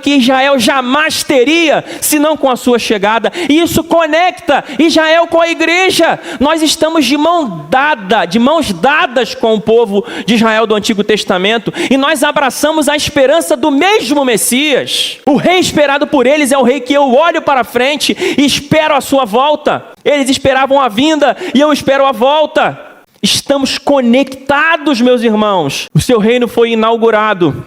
que Israel jamais teria, senão com a sua chegada. E isso conecta Israel com a igreja. Nós estamos de mãos dadas com o povo de Israel do Antigo Testamento, e nós abraçamos a esperança do mesmo Messias. O rei esperado por eles é o rei que eu olho para frente e espero a sua volta. Eles esperavam a vinda e eu espero a volta. Estamos conectados, meus irmãos. O seu reino foi inaugurado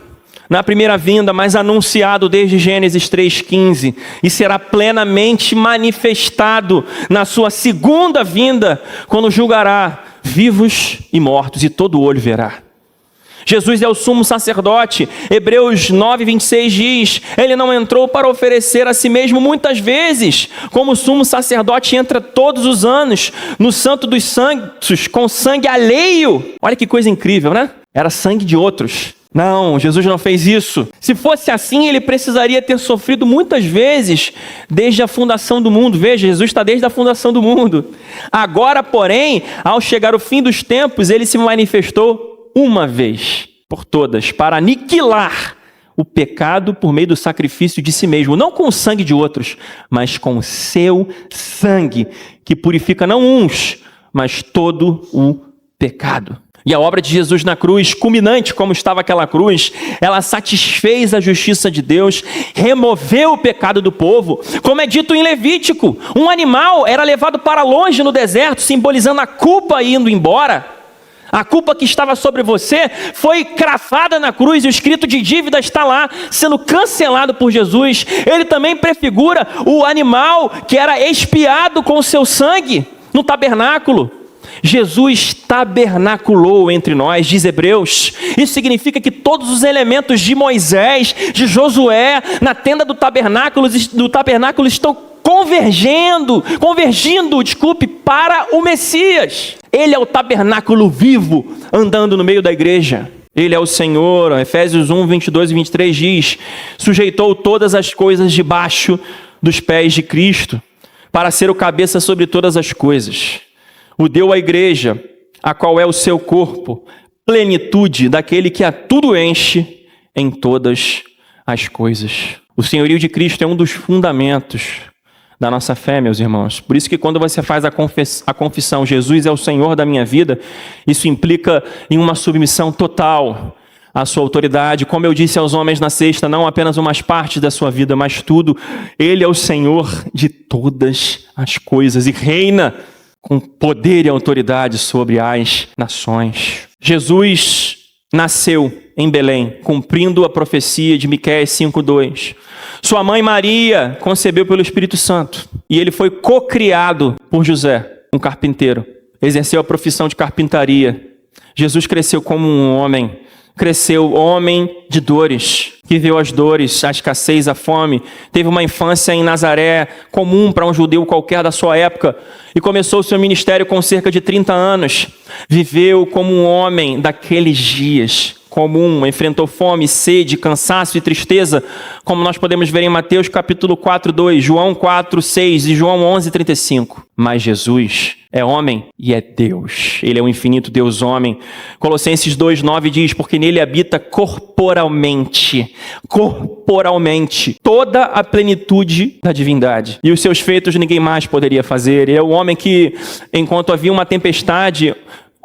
na primeira vinda, mas anunciado desde Gênesis 3,15, e será plenamente manifestado na sua segunda vinda, quando julgará vivos e mortos, e todo olho verá. Jesus é o sumo sacerdote. Hebreus 9:26 diz: ele não entrou para oferecer a si mesmo muitas vezes, como o sumo sacerdote entra todos os anos no santo dos santos com sangue alheio. Olha que coisa incrível, né? Era sangue de outros. Não, Jesus não fez isso. Se fosse assim, ele precisaria ter sofrido muitas vezes desde a fundação do mundo. Veja, Jesus está desde a fundação do mundo. Agora, porém, ao chegar o fim dos tempos, ele se manifestou uma vez por todas para aniquilar o pecado por meio do sacrifício de si mesmo, não com o sangue de outros, mas com o seu sangue, que purifica não uns, mas todo o pecado. E a obra de Jesus na cruz, culminante como estava aquela cruz, ela satisfez a justiça de Deus, removeu o pecado do povo. Como é dito em Levítico, um animal era levado para longe no deserto, simbolizando a culpa indo embora. A culpa que estava sobre você foi cravada na cruz, e o escrito de dívida está lá, sendo cancelado por Jesus. Ele também prefigura o animal que era expiado com o seu sangue no tabernáculo. Jesus tabernaculou entre nós, diz Hebreus. Isso significa que todos os elementos de Moisés, de Josué, na tenda do tabernáculo estão convergindo, para o Messias. Ele é o tabernáculo vivo, andando no meio da igreja. Ele é o Senhor. Efésios 1, 22 e 23 diz: sujeitou todas as coisas debaixo dos pés de Cristo, para ser o cabeça sobre todas as coisas. O deu à igreja, a qual é o seu corpo, plenitude daquele que a tudo enche em todas as coisas. O senhorio de Cristo é um dos fundamentos da nossa fé, meus irmãos. Por isso que quando você faz a confissão, Jesus é o Senhor da minha vida, isso implica em uma submissão total à sua autoridade. Como eu disse aos homens na sexta, não apenas umas partes da sua vida, mas tudo. Ele é o Senhor de todas as coisas e reina com poder e autoridade sobre as nações. Jesus nasceu em Belém, cumprindo a profecia de Miqueias 5:2. Sua mãe Maria concebeu pelo Espírito Santo, e ele foi cocriado por José, um carpinteiro. Exerceu a profissão de carpintaria. Jesus cresceu como um homem, cresceu homem de dores, viveu as dores, a escassez, a fome. Teve uma infância em Nazaré, comum para um judeu qualquer da sua época, e começou o seu ministério com cerca de 30 anos. Viveu como um homem daqueles dias, comum, enfrentou fome, sede, cansaço e tristeza, como nós podemos ver em Mateus capítulo 4:2, João 4:6 e João 11:35. Mas Jesus é homem e é Deus. Ele é o infinito Deus homem. Colossenses 2:9 diz: porque nele habita corporalmente toda a plenitude da divindade. E os seus feitos ninguém mais poderia fazer. Ele é o homem que, enquanto havia uma tempestade,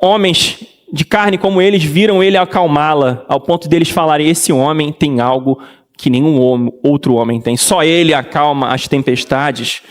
homens de carne como eles viram ele acalmá-la, ao ponto deles falarem: esse homem tem algo que nenhum outro homem tem. Só ele acalma as tempestades.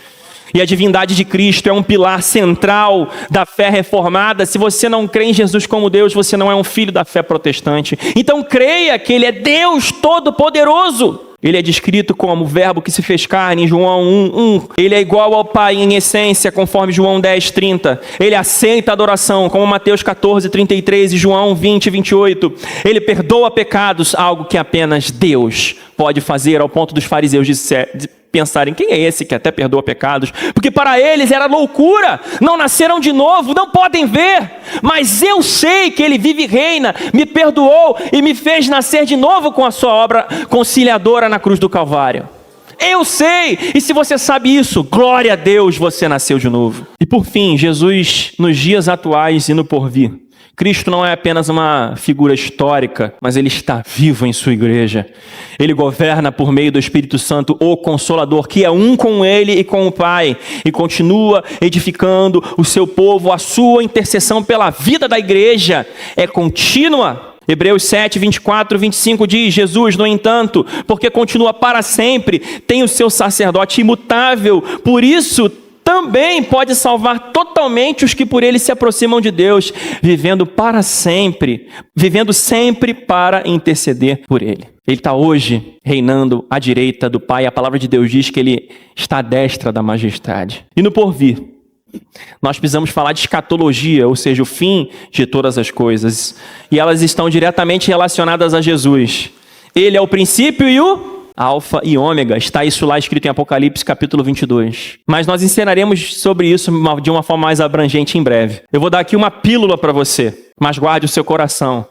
E a divindade de Cristo é um pilar central da fé reformada. Se você não crê em Jesus como Deus, você não é um filho da fé protestante. Então creia que Ele é Deus Todo-Poderoso. Ele é descrito como o verbo que se fez carne em João 1:1. Ele é igual ao Pai em essência, conforme João 10:30. Ele aceita a adoração, como Mateus 14:33 e João 20:28. Ele perdoa pecados, algo que apenas Deus pode fazer, ao ponto dos fariseus de pensarem: quem é esse que até perdoa pecados? Porque para eles era loucura, não nasceram de novo, não podem ver. Mas eu sei que Ele vive e reina, me perdoou e me fez nascer de novo com a sua obra conciliadora na cruz do Calvário. Eu sei, e se você sabe isso, glória a Deus, você nasceu de novo. E por fim, Jesus nos dias atuais e no porvir. Cristo não é apenas uma figura histórica, mas Ele está vivo em sua igreja. Ele governa por meio do Espírito Santo, o Consolador, que é um com Ele e com o Pai, e continua edificando o seu povo. A sua intercessão pela vida da igreja é contínua. Hebreus 7, 24, 25 diz: Jesus, no entanto, porque continua para sempre, tem o seu sacerdote imutável, por isso também pode salvar totalmente os que por ele se aproximam de Deus, vivendo sempre para interceder por ele. Ele está hoje reinando à direita do Pai. A palavra de Deus diz que ele está à destra da majestade. E no porvir, nós precisamos falar de escatologia, ou seja, o fim de todas as coisas. E elas estão diretamente relacionadas a Jesus. Ele é o princípio e o Alfa e Ômega. Está isso lá escrito em Apocalipse capítulo 22. Mas nós ensinaremos sobre isso de uma forma mais abrangente em breve. Eu vou dar aqui uma pílula para você, mas guarde o seu coração.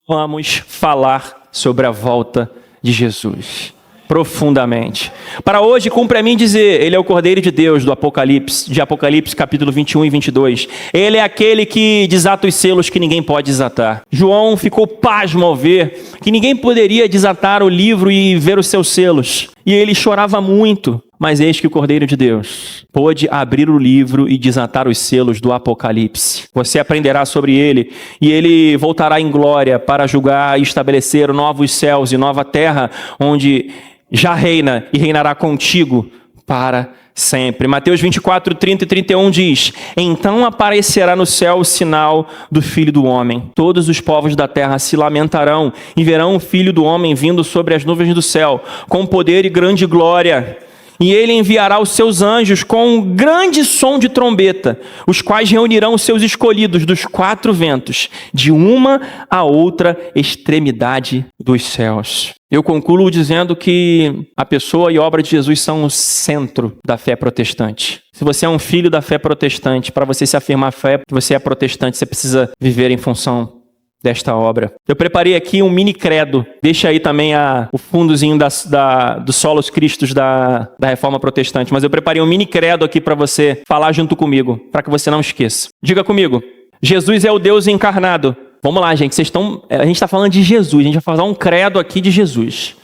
Vamos falar sobre a volta de Jesus profundamente. Para hoje, cumpre a mim dizer, ele é o Cordeiro de Deus de Apocalipse capítulo 21 e 22. Ele é aquele que desata os selos que ninguém pode desatar. João ficou pasmo ao ver que ninguém poderia desatar o livro e ver os seus selos. E ele chorava muito. Mas eis que o Cordeiro de Deus pôde abrir o livro e desatar os selos do Apocalipse. Você aprenderá sobre ele, e ele voltará em glória para julgar e estabelecer novos céus e nova terra, onde já reina e reinará contigo para sempre. Mateus 24, 30 e 31 diz: então aparecerá no céu o sinal do Filho do Homem. Todos os povos da terra se lamentarão e verão o Filho do Homem vindo sobre as nuvens do céu, com poder e grande glória. E ele enviará os seus anjos com um grande som de trombeta, os quais reunirão os seus escolhidos dos quatro ventos, de uma a outra extremidade dos céus. Eu concluo dizendo que a pessoa e a obra de Jesus são o centro da fé protestante. Se você é um filho da fé protestante, para você se afirmar a fé que você é protestante, você precisa viver em função desta obra. Eu preparei aqui um mini credo. Deixa aí também o fundozinho dos solos cristos da Reforma Protestante. Mas eu preparei um mini credo aqui para você falar junto comigo, para que você não esqueça. Diga comigo: Jesus é o Deus encarnado. Vamos lá, gente. A gente está falando de Jesus. A gente vai falar um credo aqui de Jesus.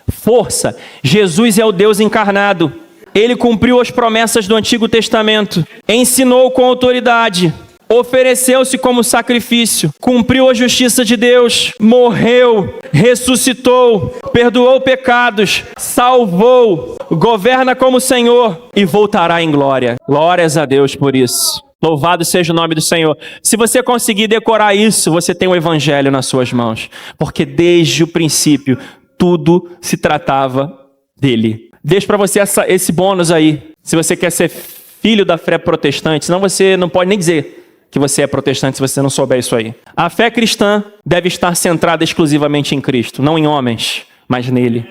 Força! Jesus é o Deus encarnado. Ele cumpriu as promessas do Antigo Testamento. Ensinou com autoridade. Ofereceu-se como sacrifício, cumpriu a justiça de Deus, morreu, ressuscitou, perdoou pecados, salvou, governa como Senhor e voltará em glória. Glórias a Deus por isso. Louvado seja o nome do Senhor. Se você conseguir decorar isso, você tem o Evangelho nas suas mãos, porque desde o princípio tudo se tratava dele. Deixo para você esse bônus aí. Se você quer ser filho da fé protestante, senão você não pode nem dizer que você é protestante se você não souber isso aí. A fé cristã deve estar centrada exclusivamente em Cristo, não em homens, mas nele.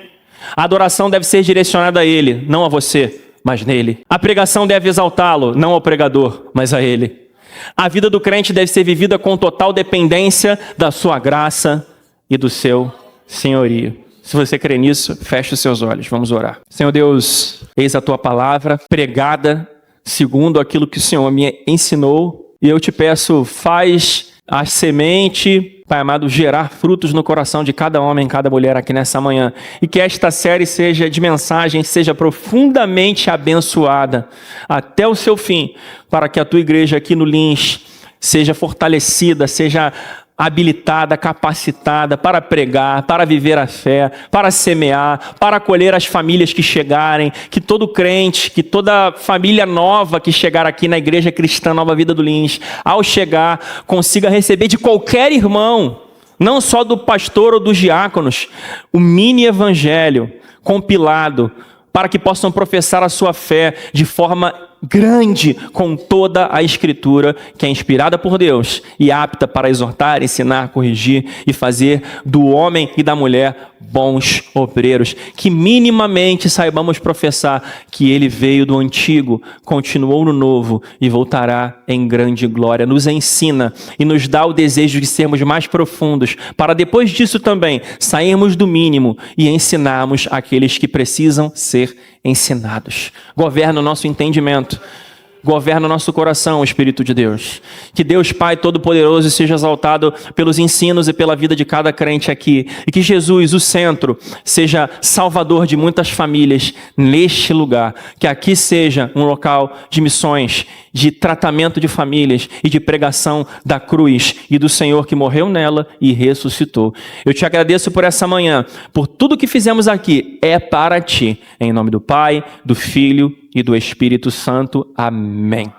A adoração deve ser direcionada a ele, não a você, mas nele. A pregação deve exaltá-lo, não ao pregador, mas a ele. A vida do crente deve ser vivida com total dependência da sua graça e do seu senhorio. Se você crê nisso, feche os seus olhos, vamos orar. Senhor Deus, eis a tua palavra pregada segundo aquilo que o Senhor me ensinou. E eu te peço, faz a semente, Pai amado, gerar frutos no coração de cada homem, cada mulher aqui nessa manhã. E que esta série de mensagem seja profundamente abençoada até o seu fim, para que a tua igreja aqui no Lins seja fortalecida, seja habilitada, capacitada para pregar, para viver a fé, para semear, para acolher as famílias que chegarem, que todo crente, que toda família nova que chegar aqui na Igreja Cristã Nova Vida do Lins, ao chegar, consiga receber de qualquer irmão, não só do pastor ou dos diáconos, o mini evangelho compilado, para que possam professar a sua fé de forma grande com toda a Escritura, que é inspirada por Deus e apta para exortar, ensinar, corrigir e fazer do homem e da mulher bons obreiros, que minimamente saibamos professar que ele veio do antigo, continuou no novo e voltará em grande glória. Nos ensina e nos dá o desejo de sermos mais profundos, para depois disso também sairmos do mínimo e ensinarmos aqueles que precisam ser ensinados. Governa o nosso entendimento, governa o nosso coração, o Espírito de Deus. Que Deus Pai Todo-Poderoso seja exaltado pelos ensinos e pela vida de cada crente aqui. E que Jesus, o centro, seja salvador de muitas famílias neste lugar. Que aqui seja um local de missões, de tratamento de famílias e de pregação da cruz e do Senhor que morreu nela e ressuscitou. Eu te agradeço por essa manhã, por tudo que fizemos aqui. É para ti. Em nome do Pai, do Filho e e do Espírito Santo. Amém.